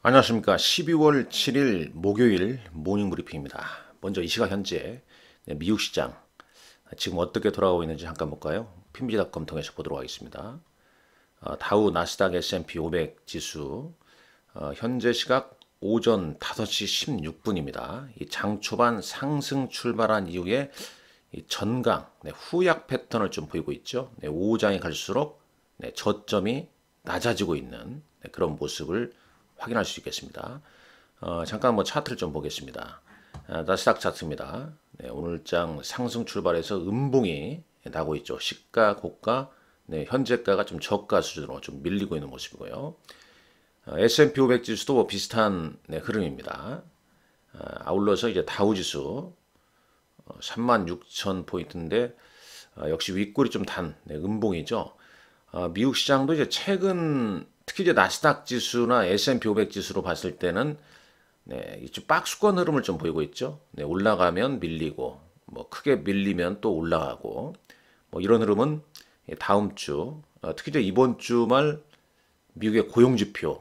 안녕하십니까. 12월 7일 목요일 모닝 브리핑입니다. 먼저 이 시각 현재 미국 시장 지금 어떻게 돌아가고 있는지 잠깐 볼까요? PMG닷컴 통해서 보도록 하겠습니다. 다우, 나스닥, S&P 500 지수 현재 시각 오전 5시 16분입니다. 이 장 초반 상승 출발한 이후에 이 전강, 후약 패턴을 좀 보이고 있죠. 오후 장이 갈수록 저점이 낮아지고 있는 그런 모습을 확인할 수 있겠습니다. 잠깐 차트를 좀 보겠습니다. 나스닥 차트입니다. 오늘장 상승 출발해서 음봉이 나고 있죠. 시가, 고가, 현재가가 좀 저가 수준으로 좀 밀리고 있는 모습이고요. S&P 500 지수도 비슷한 흐름입니다. 아울러서 이제 다우 지수 36,000포인트인데 역시 윗골이 좀 단 음봉이죠. 미국 시장도 이제 최근 특히 이제 나스닥 지수나 S&P 500 지수로 봤을 때는 좀 박스권 흐름을 좀 보이고 있죠. 올라가면 밀리고 크게 밀리면 또 올라가고 이런 흐름은 다음 주 특히 이제 이번 주말 미국의 고용 지표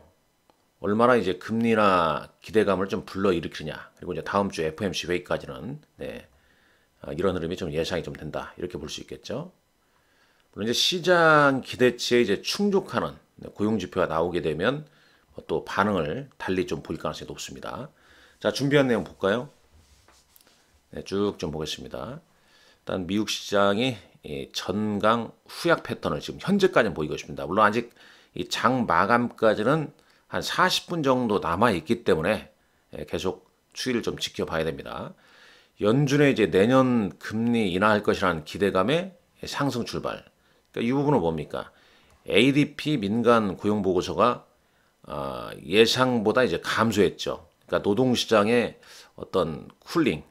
얼마나 이제 금리나 기대감을 좀 불러일으키냐, 그리고 이제 다음 주 FOMC 회의까지는 이런 흐름이 좀 예상이 좀 된다, 이렇게 볼 수 있겠죠. 물론 이제 시장 기대치에 이제 충족하는 고용 지표가 나오게 되면 또 반응을 달리 좀 보일 가능성이 높습니다. 자, 준비한 내용 볼까요? 쭉 좀 보겠습니다. 일단 미국 시장이 전강 후약 패턴을 지금 현재까지는 보이고 있습니다. 물론 아직 이 장 마감까지는 한 40분 정도 남아 있기 때문에 계속 추이를 좀 지켜봐야 됩니다. 연준에 이제 내년 금리 인하할 것이라는 기대감에 상승 출발. 그러니까 이 부분은 뭡니까? ADP 민간 고용 보고서가 예상보다 이제 감소했죠. 그러니까 노동시장의 어떤 쿨링,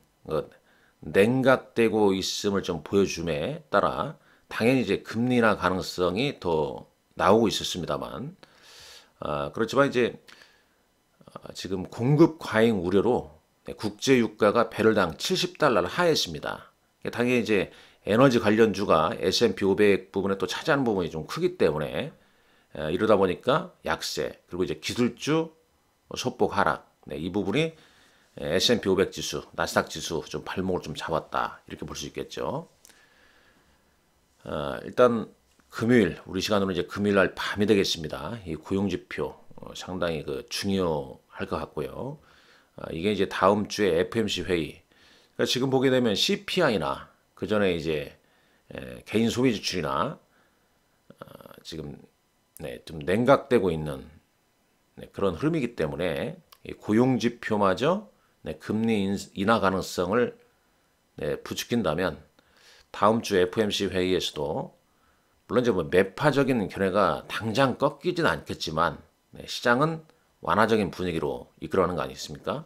냉각되고 있음을 좀 보여줌에 따라 당연히 이제 금리 인하 가능성이 더 나오고 있었습니다만, 그렇지만 이제 지금 공급 과잉 우려로 국제 유가가 배럴당 70달러를 하했습니다. 당연히 이제 에너지 관련주가 S&P 500 부분에 또 차지하는 부분이 좀 크기 때문에 이러다 보니까 약세, 그리고 이제 기술주 소폭 하락, 이 부분이 S&P 500 지수, 나스닥 지수 좀 발목을 좀 잡았다, 이렇게 볼 수 있겠죠. 일단 금요일, 우리 시간으로 이제 금요일 날 밤이 되겠습니다. 이 고용 지표 상당히 중요할 것 같고요. 이게 이제 다음 주에 FOMC 회의. 그러니까 지금 보게 되면 CPI나 그 전에 이제 개인 소비 지출이나 지금 좀 냉각되고 있는 그런 흐름이기 때문에 고용 지표마저 금리 인하 가능성을 부추긴다면 다음 주 FOMC 회의에서도 물론 이제 매파적인 견해가 당장 꺾이진 않겠지만 시장은 완화적인 분위기로 이끌어가는 거 아니겠습니까?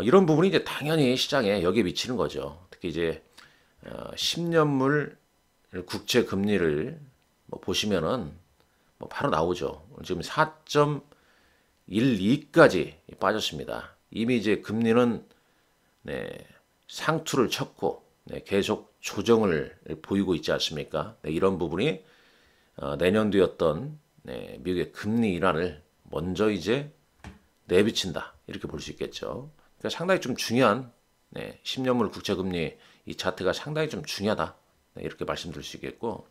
이런 부분이 이제 당연히 시장에 여기에 미치는 거죠. 특히 이제 10년물 국채 금리를 보시면은 바로 나오죠. 지금 4.12까지 빠졌습니다. 이미 이제 금리는 상투를 쳤고 계속 조정을 보이고 있지 않습니까? 이런 부분이 내년도였던 미국의 금리 인하를 먼저 이제 내비친다, 이렇게 볼 수 있겠죠. 그러니까 상당히 좀 중요한 10년물 국채금리 이 차트가 상당히 좀 중요하다, 이렇게 말씀드릴 수 있겠고,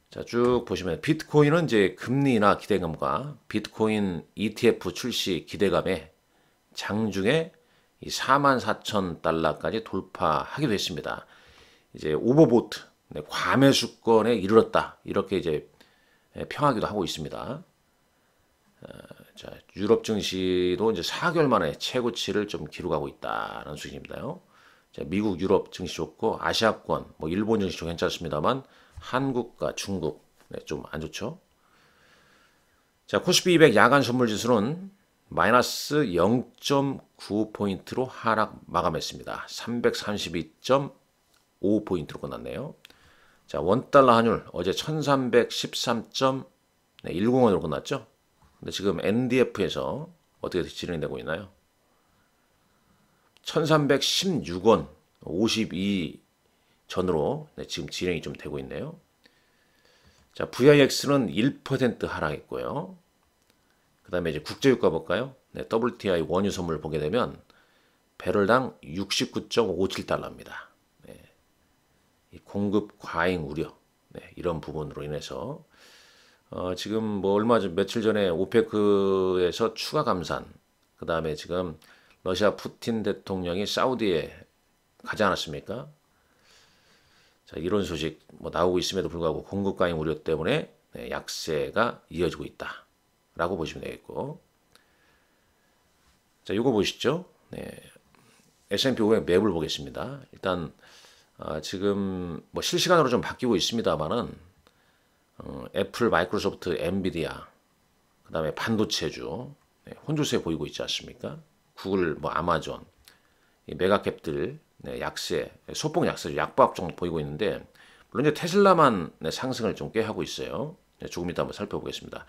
자, 쭉 보시면 비트코인은 이제 금리 인하 기대감과 비트코인 ETF 출시 기대감에 장중에 이 44,000달러까지 돌파하기도 했습니다. 이제 오버보트, 과매수권에 이르렀다, 이렇게 이제 평하기도 하고 있습니다. 자, 유럽 증시도 이제 4개월 만에 최고치를 좀 기록하고 있다는 수준입니다요. 자, 미국, 유럽 증시 좋고 아시아권, 일본 증시도 괜찮습니다만 한국과 중국 좀 안 좋죠. 자, 코스피 200 야간 선물 지수는 마이너스 0.9포인트로 하락 마감했습니다. 332.5포인트로 끝났네요. 자, 원달러 환율 어제 1313.10원으로 끝났죠. 근데 지금 NDF에서 어떻게 진행되고 있나요? 1316원 52 전으로 지금 진행이 좀 되고 있네요. 자, VIX는 1% 하락했고요. 그 다음에 이제 국제유가 볼까요? 네, WTI 원유 선물 보게 되면 배럴당 69.57달러입니다. 네, 이 공급 과잉 우려, 네, 이런 부분으로 인해서 지금 뭐 얼마 전 며칠 전에 오페크에서 추가 감산, 그 다음에 지금 러시아 푸틴 대통령이 사우디에 가지 않았습니까? 자, 이런 소식 뭐 나오고 있음에도 불구하고 공급 과잉 우려 때문에 네, 약세가 이어지고 있다라고 보시면 되겠고, 자, 이거 보시죠. 네, S&P 500 맵을 보겠습니다. 일단 지금 뭐 실시간으로 좀 바뀌고 있습니다만은 애플, 마이크로소프트, 엔비디아, 그 다음에 반도체주 네, 혼조세 보이고 있지 않습니까? 구글, 뭐 아마존, 이 메가캡들 네, 약세, 소폭 약세, 약보합 정도 보이고 있는데 물론 이제 테슬라만 네, 상승을 좀 꽤 하고 있어요. 네, 조금 이따 한번 살펴보겠습니다.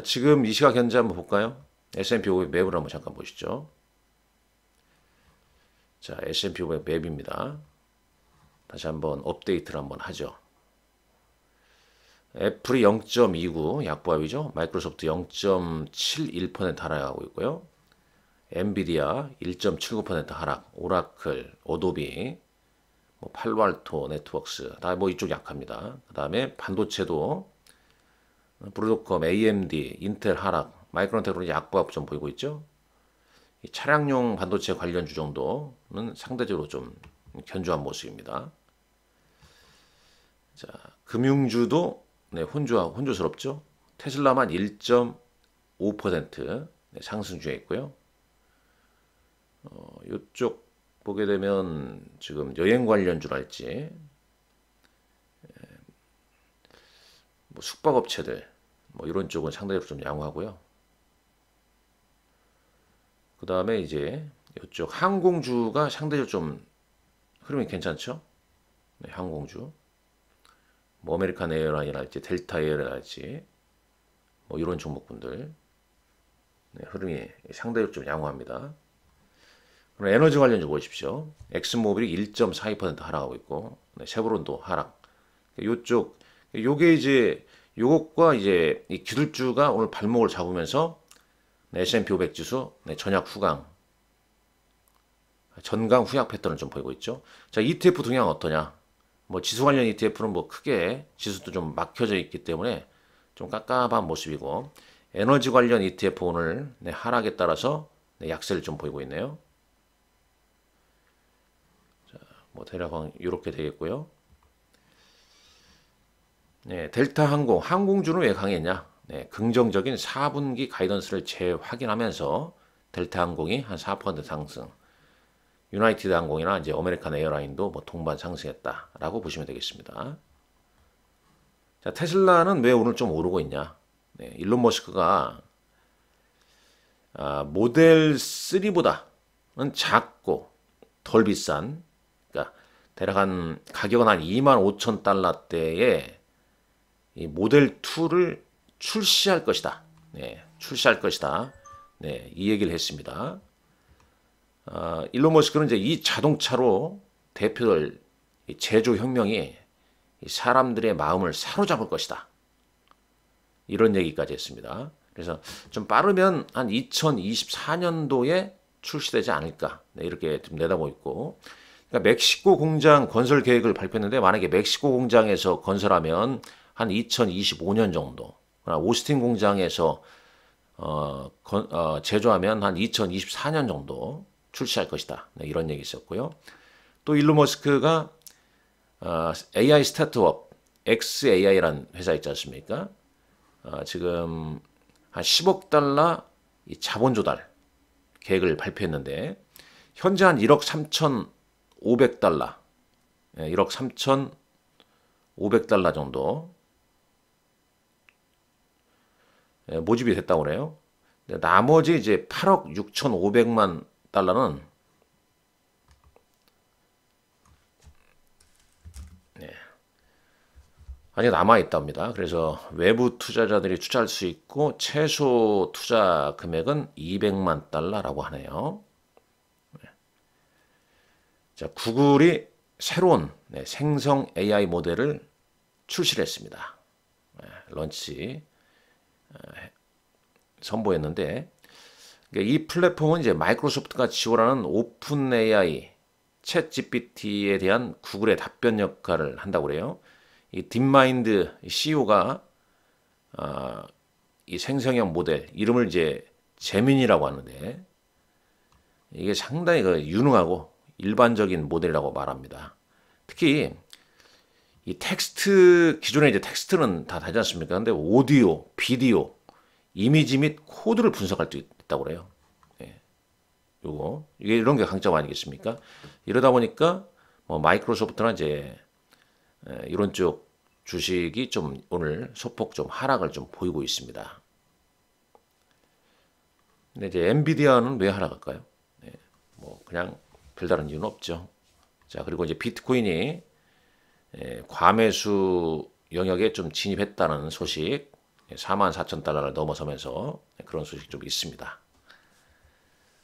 지금 이 시각 현재 한번 볼까요? S&P 500 맵을 한번 잠깐 보시죠. 자, S&P 500 맵입니다. 다시 한번 업데이트를 한번 하죠. 애플이 0.29 약보합이죠. 마이크로소프트 0.71% 하락하고 있고요. 엔비디아 1.79% 하락, 오라클, 어도비, 뭐 팔로알토 네트워크스 다 뭐 이쪽 약합니다. 그 다음에 반도체도 브로드컴, AMD, 인텔 하락, 마이크론 테크놀로지 약보합 좀 보이고 있죠. 이 차량용 반도체 관련주 정도는 상대적으로 좀 견조한 모습입니다. 자, 금융주도 네, 혼조스럽죠. 테슬라만 1.5% 네, 상승 중에 있고요. 이쪽 보게 되면 지금 여행 관련주랄지 뭐 숙박업체들 뭐 이런 쪽은 상당히 좀 양호하고요. 그 다음에 이제 이쪽 항공주가 상대적으로 좀 흐름이 괜찮죠. 네, 항공주 뭐 아메리칸 에어라인이랄지 델타 에어라인이랄지 뭐 이런 종목군들 네, 흐름이 상대적으로 좀 양호합니다. 그럼 에너지 관련주 보십시오. 엑슨모빌이 1.42% 하락하고 있고 네, 쉐보론도 하락. 요쪽 요게 이제 요것과 이제 이 기술주가 오늘 발목을 잡으면서 네, S&P 500 지수 네, 전강 후약 패턴을 좀 보이고 있죠. 자, ETF 동향 어떠냐? 뭐 지수 관련 ETF는 뭐 크게 지수도 좀 막혀져 있기 때문에 좀 깝깝한 모습이고 에너지 관련 ETF 오늘 네, 하락에 따라서 네, 약세를 좀 보이고 있네요. 자, 뭐 대략 이렇게 되겠고요. 네, 델타 항공주는 왜 강했냐? 네, 긍정적인 4분기 가이던스를 재확인하면서 델타 항공이 한 4% 상승. 유나이티드 항공이나 이제 아메리칸 에어라인도 뭐 동반 상승했다라고 보시면 되겠습니다. 자, 테슬라는 왜 오늘 좀 오르고 있냐? 네, 일론 머스크가 모델 3보다는 작고 덜 비싼, 그러니까 대략 한 가격은 한 25,000달러대에 이 모델 2를 출시할 것이다. 네, 출시할 것이다. 네, 이 얘기를 했습니다. 일론 머스크는 이제 이 자동차로 대표될 제조 혁명이 사람들의 마음을 사로잡을 것이다. 이런 얘기까지 했습니다. 그래서 좀 빠르면 한 2024년도에 출시되지 않을까. 네, 이렇게 좀 내다보고 있고. 그러니까 멕시코 공장 건설 계획을 발표했는데 만약에 멕시코 공장에서 건설하면 한 2025년 정도. 오스틴 공장에서 제조하면 한 2024년 정도 출시할 것이다. 네, 이런 얘기 있었고요. 또 일론 머스크가 AI 스타트업 XAI라는 회사 있지 않습니까? 지금 한 10억 달러 자본 조달 계획을 발표했는데 현재 한 1억 3,500달러, 1억 3,500달러 정도 모집이 됐다고 그래요. 나머지 이제 8억 6,500만 달러는 아직 남아있답니다. 그래서 외부 투자자들이 투자할 수 있고 최소 투자 금액은 200만 달러라고 하네요. 자, 구글이 새로운 생성 AI 모델을 출시를 했습니다. 런치에서 선보였는데 그러니까 이 플랫폼은 이제 마이크로소프트가 지원하는 오픈 AI, 챗 GPT에 대한 구글의 답변 역할을 한다고 그래요. 이 딥마인드 CEO가 이 생성형 모델 이름을 이제 제민이라고 하는데 이게 상당히 유능하고 일반적인 모델이라고 말합니다. 특히 이 텍스트 기존에 이제 텍스트는 다 되지 않습니까? 근데 오디오, 비디오, 이미지 및 코드를 분석할 수 있다고 그래요. 예. 요거 이게 이런 게 강점 아니겠습니까? 이러다 보니까 뭐 마이크로소프트나 이제 이런 쪽 주식이 좀 오늘 소폭 좀 하락을 좀 보이고 있습니다. 근데 이제 엔비디아는 왜 하락할까요? 뭐 그냥 별다른 이유는 없죠. 자, 그리고 이제 비트코인이 과매수 영역에 좀 진입했다는 소식, 44,000달러를 넘어서면서 그런 소식 좀 있습니다.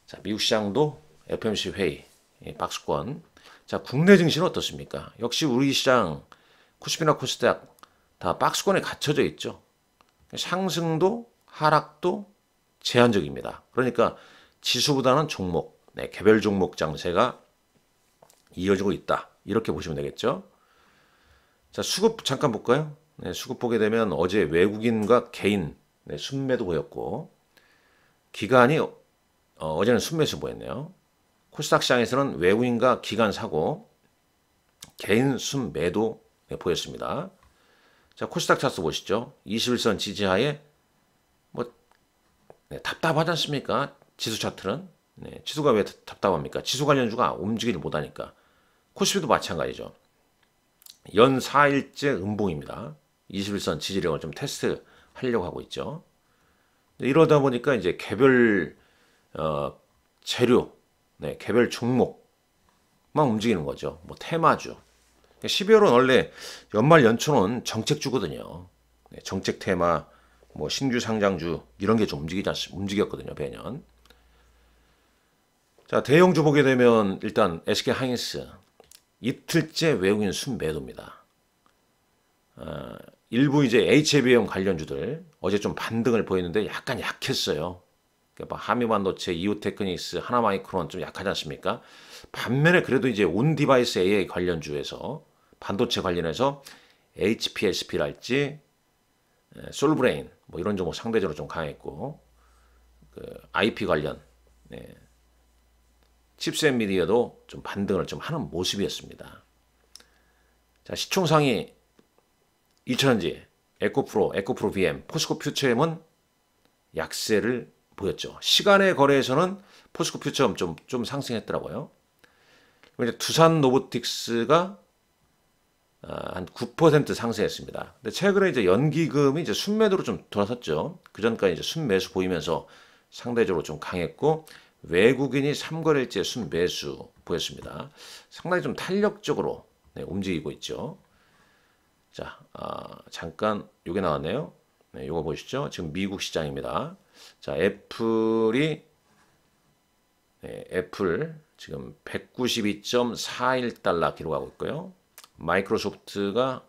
자, 미국 시장도 FOMC 회의 박스권. 자, 국내 증시는 어떻습니까? 역시 우리 시장 코스피나 코스닥 다 박스권에 갇혀져 있죠. 상승도 하락도 제한적입니다. 그러니까 지수보다는 종목, 개별 종목 장세가 이어지고 있다. 이렇게 보시면 되겠죠. 자, 수급 잠깐 볼까요? 수급 보게 되면 어제 외국인과 개인 순매도 보였고 기관이 어제는 순매수 보였네요. 코스닥 시장에서는 외국인과 기관 사고 개인 순매도 보였습니다. 자, 코스닥 차트 보시죠. 21선 지지하에 뭐 답답하지 않습니까? 지수 차트는. 지수가 왜 답답합니까? 지수 관련주가 움직이지 못하니까. 코스피도 마찬가지죠. 연 4일째 음봉입니다. 21선 지지력을 좀 테스트 하려고 하고 있죠. 이러다 보니까 이제 개별 재료, 개별 종목만 움직이는 거죠. 뭐 테마주. 12월은 원래 연말 연초는 정책주거든요. 정책 테마, 뭐 신규 상장주 이런 게 좀 움직였거든요. 매년. 자, 대형주 보게 되면 일단 SK 하이닉스 이틀째 외국인 순매도입니다. 일부 이제 HBM 관련주들 어제 좀 반등을 보였는데 약간 약했어요. 그러니까 하미반도체, 이오테크닉스, 하나마이크론 좀 약하지 않습니까? 반면에 그래도 이제 온디바이스 AI 관련주에서 반도체 관련해서 HPSP랄지 솔브레인 뭐 이런 종목 상대적으로 좀 강했고 IP 관련 칩셋미디어도 좀 반등을 좀 하는 모습이었습니다. 자, 시총상위 2천원지 에코프로 BM, 포스코 퓨처엠은 약세를 보였죠. 시간의 거래에서는 포스코 퓨처엠 좀 상승했더라고요. 이제 두산 로보틱스가 한 9% 상승했습니다. 근데 최근에 이제 연기금이 이제 순매도로 좀 돌아섰죠. 그 전까지 이제 순매수 보이면서 상대적으로 좀 강했고 외국인이 3거래일째 순매수 보였습니다. 상당히 좀 탄력적으로 움직이고 있죠. 자, 잠깐 요게 나왔네요. 요거 보시죠. 지금 미국 시장입니다. 자, 애플 지금 192.41달러 기록하고 있고요. 마이크로소프트가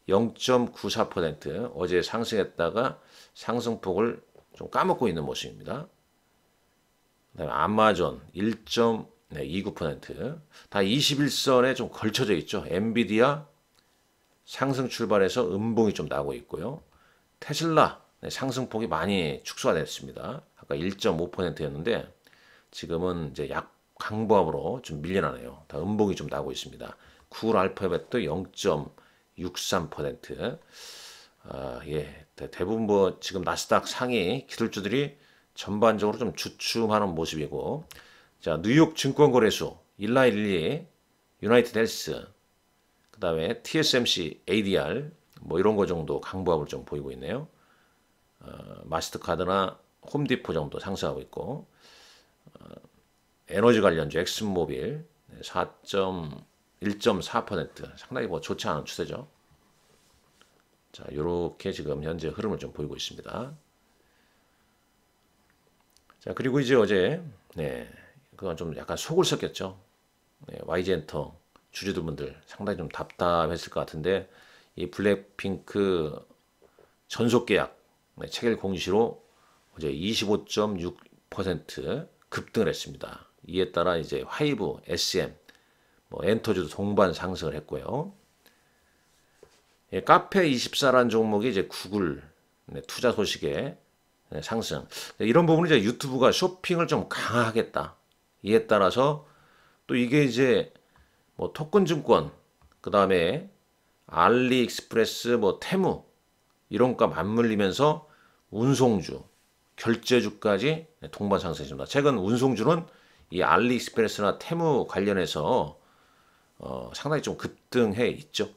0.94% 어제 상승했다가 상승폭을 좀 까먹고 있는 모습입니다. 그다음에 아마존 1.29%, 다 21선에 좀 걸쳐져 있죠. 엔비디아 상승 출발해서 음봉이 좀 나고 있고요. 테슬라 상승폭이 많이 축소가 됐습니다. 아까 1.5%였는데 지금은 이제 강보합으로 좀 밀려나네요. 다 음봉이 좀 나고 있습니다. 구글 알파벳도 0.63%. 예, 대부분 뭐 지금 나스닥 상위 기술주들이 전반적으로 좀 주춤하는 모습이고, 자, 뉴욕 증권거래소 1112, 유나이티드 헬스, 그 다음에 TSMC, ADR 뭐 이런 거 정도 강보합을 좀 보이고 있네요. 마스터카드나 홈디포 정도 상승하고 있고, 에너지 관련주 엑슨모빌 1.4% 상당히 뭐 좋지 않은 추세죠. 자, 요렇게 지금 현재 흐름을 좀 보이고 있습니다. 자, 그리고 이제 어제 그건 좀 약간 속을 썩였죠. YG엔터 주주들분들 상당히 좀 답답했을 것 같은데 이 블랙핑크 전속 계약 체결 공시로 어제 25.6% 급등을 했습니다. 이에 따라 이제 하이브, SM, 뭐 엔터주도 동반 상승을 했고요. 예, 카페24라는 종목이 이제 구글 투자 소식에 상승. 이런 부분은 이제 유튜브가 쇼핑을 좀 강화하겠다. 이에 따라서 또 이게 이제 뭐 토큰 증권, 그 다음에 알리익스프레스, 뭐 테무 이런 거 맞물리면서 운송주, 결제주까지 동반 상승했습니다. 최근 운송주는 이 알리익스프레스나 테무 관련해서 상당히 좀 급등해 있죠.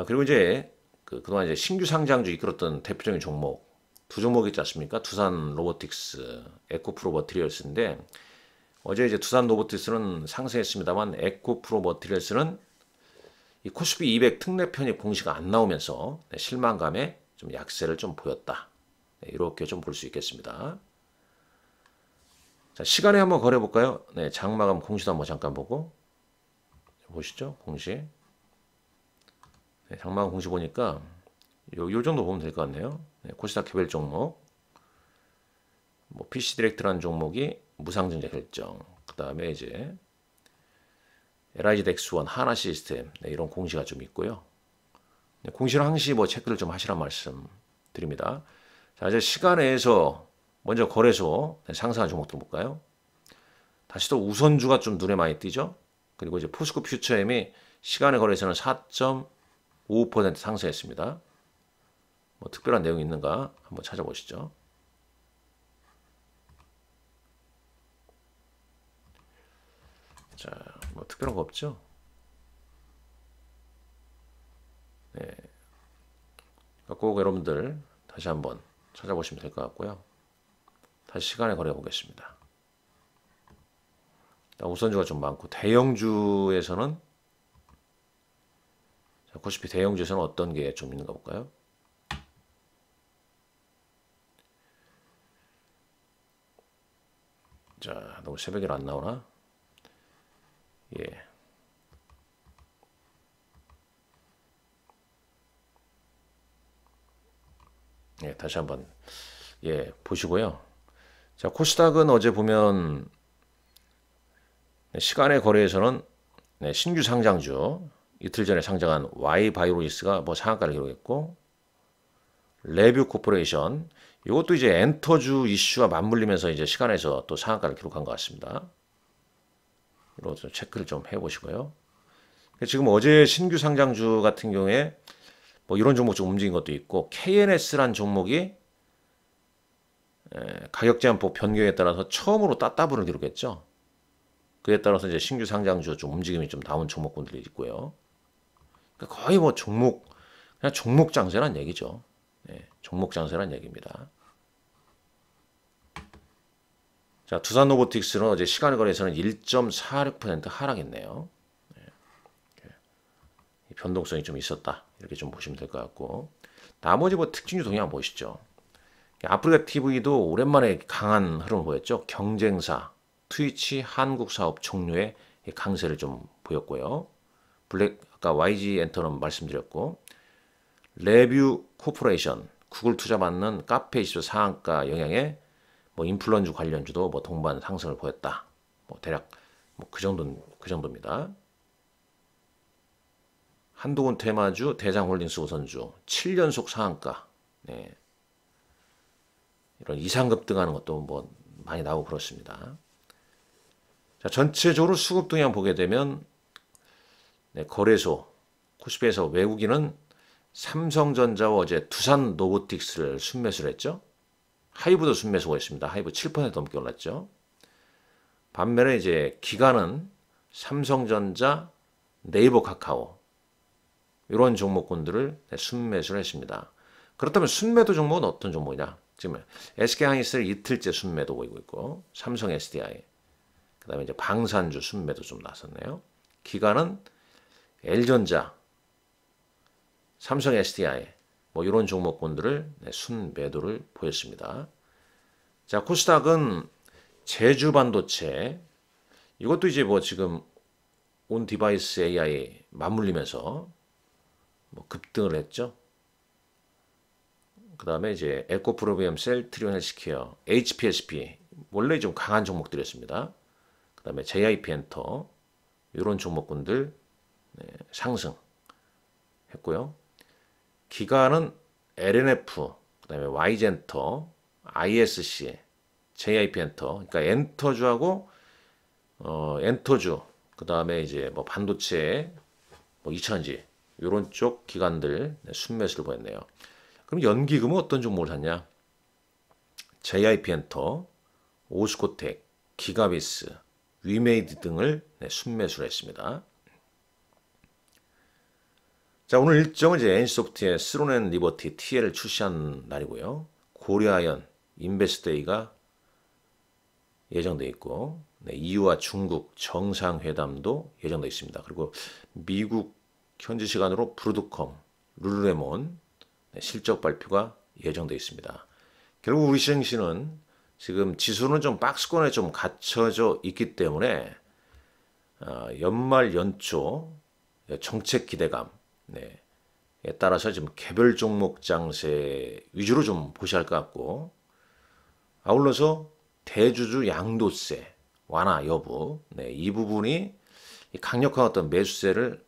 그리고 이제 그동안 이제 신규 상장주 이끌었던 대표적인 종목 두 종목이 있지 않습니까? 두산 로보틱스, 에코프로 머티리얼스인데 어제 이제 두산 로보틱스는 상승했습니다만 에코프로 머티리얼스는 이 코스피 200 특례 편입 공시가 안 나오면서 실망감에 좀 약세를 좀 보였다. 이렇게 좀 볼 수 있겠습니다. 자, 시간에 한번 거래 볼까요? 네, 장마감 공시도 한번 잠깐 보고 보시죠. 공시. 네, 장마감 공시 보니까 요 정도 보면 될 것 같네요. 네, 코스닥 개별 종목, 뭐 PC 디렉트라는 종목이 무상증자 결정, 그 다음에 이제 LIG 덱스원, 하나 시스템 이런 공시가 좀 있고요. 네, 공시는 항시 뭐 체크를 좀 하시란 말씀 드립니다. 자, 이제 시간에서 먼저 거래소 상승한 종목들 볼까요? 다시 또 우선주가 좀 눈에 많이 띄죠. 그리고 이제 포스코 퓨처엠이 시간의 거래에서는 4.55% 상승했습니다. 뭐 특별한 내용이 있는가 한번 찾아보시죠. 자, 뭐 특별한 거 없죠. 네, 꼭 여러분들 다시 한번 찾아보시면 될 것 같고요. 다시 시간에 거래 보겠습니다. 우선주가 좀 많고 대형주에서는 코스피 대형주에서는 어떤 게 좀 있는가 볼까요? 자, 너무 새벽에 안 나오나? 예. 예, 다시 한번 예, 보시고요. 자, 코스닥은 어제 보면 시간의 거래에서는 신규 상장주 이틀 전에 상장한 Y바이오로직스가 뭐 상한가를 기록했고 레뷰 코퍼레이션 이것도 이제 엔터주 이슈와 맞물리면서 이제 시간에서 또 상한가를 기록한 것 같습니다. 이것도 체크를 좀 해보시고요. 지금 어제 신규 상장주 같은 경우에 뭐 이런 종목 좀 움직인 것도 있고 KNS란 종목이 가격 제한폭 변경에 따라서 처음으로 따따블을 기록했죠. 그에 따라서 이제 신규 상장주 좀 움직임이 좀 나온 종목군들이 있고요. 그러니까 거의 뭐 그냥 종목 장세란 얘기죠. 네, 종목 장세란 얘기입니다. 자, 두산 로보틱스는 어제 시간 거래에서는 1.46% 하락했네요. 네, 변동성이 좀 있었다. 이렇게 좀 보시면 될 것 같고. 나머지 뭐 특징주 동향 보시죠. 아프리카 TV도 오랜만에 강한 흐름을 보였죠. 경쟁사, 트위치 한국 사업 종료의 강세를 좀 보였고요. 아까 YG 엔터는 말씀드렸고, 레뷰 코퍼레이션, 구글 투자 받는 카페24 상한가 영향에 뭐 인플루언주 관련주도 뭐 동반 상승을 보였다. 뭐 대략 뭐 그 정도입니다. 한동훈 테마주, 대장홀딩스 우선주 7연속 상한가. 네. 이런 이상급등하는 것도 뭐 많이 나오고 그렇습니다. 자, 전체적으로 수급 동향 보게 되면 거래소 코스피에서 외국인은 삼성전자와 어제 두산 로보틱스를 순매수를 했죠. 하이브도 순매수가 있습니다. 하이브 7% 넘게 올랐죠. 반면에 이제 기관은 삼성전자, 네이버 카카오 이런 종목군들을 순매수를 했습니다. 그렇다면 순매도 종목은 어떤 종목이냐? 지금 SK하이닉스를 이틀째 순매도 보이고 있고 삼성 SDI 그 다음에 이제 방산주 순매도 좀 나섰네요. 기관은 L전자, 삼성 SDI 뭐 이런 종목군들을 순매도를 보였습니다. 자, 코스닥은 제주 반도체 이것도 이제 뭐 지금 온 디바이스 AI 맞물리면서 뭐 급등을 했죠. 그 다음에 이제 에코프로비엄, 셀트리온 헬스케어, HPSP 원래 좀 강한 종목들이었습니다. 그 다음에 JIP 엔터 이런 종목군들 상승했고요. 기관은 LNF, 그 다음에 Y젠터, ISC, JIP 엔터, 그러니까 엔터주하고 엔터주, 그 다음에 이제 뭐 반도체, 뭐 이천지 이런 쪽 기관들 순매수를 보였네요. 그럼 연기금은 어떤 종목을 샀냐? JIP 엔터, 오스코텍, 기가비스, 위메이드 등을 순매수를 했습니다. 자, 오늘 일정은 이제 NC소프트의 스론앤 리버티 TL을 출시한 날이고요. 고려아연 인베스트데이가 예정돼 있고, EU와 중국 정상회담도 예정돼 있습니다. 그리고 미국 현지 시간으로 브루드컴, 룰루레몬 실적 발표가 예정돼 있습니다. 결국 우리 시행시는 지금 지수는 좀 박스권에 좀 갇혀져 있기 때문에 연말 연초 정책 기대감 에 따라서 지금 개별 종목 장세 위주로 좀 보셔야 할 것 같고, 아울러서 대주주 양도세 완화 여부 이 부분이 강력한 어떤 매수세를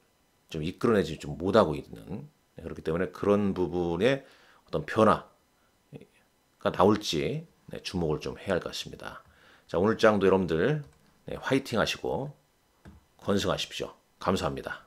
좀 이끌어내지 좀 못하고 있는, 그렇기 때문에 그런 부분에 어떤 변화가 나올지 주목을 좀 해야 할 것 같습니다. 자, 오늘 장도 여러분들 화이팅 하시고 건승하십시오. 감사합니다.